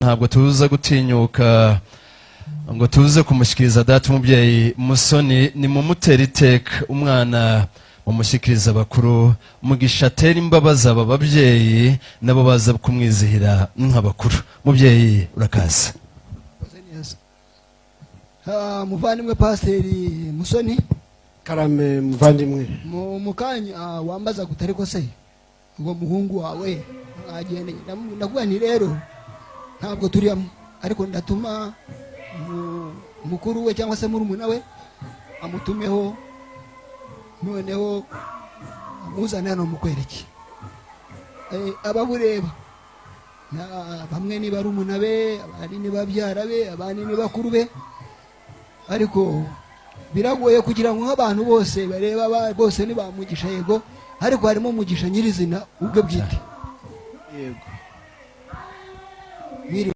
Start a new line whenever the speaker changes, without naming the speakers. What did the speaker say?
ntabwo tuza gutinyuka ngo tuze kumushikiriza data umubyeyi Musoni ni mumutera iteka umwana umushikiriza bakuru mugisha tera imbabazi aba babyeyi nabo baza kumwizihira nk'abakuru. Mubyeyi urakaza.
Muvandimwe Pasiteri Musoni
karame muvandimwe
mukanya wambaza kutari ko se ngo muhungu wawe agende ndakuba ni rero ntabwo turiyamo ariko ndatuma mukuru we cyangwa se murumuna we amutumeho noneho muzana hano mukwereke ababureba bamwe ni barumuna be abandi ni babyara be abandi ni bakuru be ariko biragoye kugira ngo abantu bose bareba bose ni bamugisha yego ariko harimo mugisha nyirizina ubwe bwite.
Yego.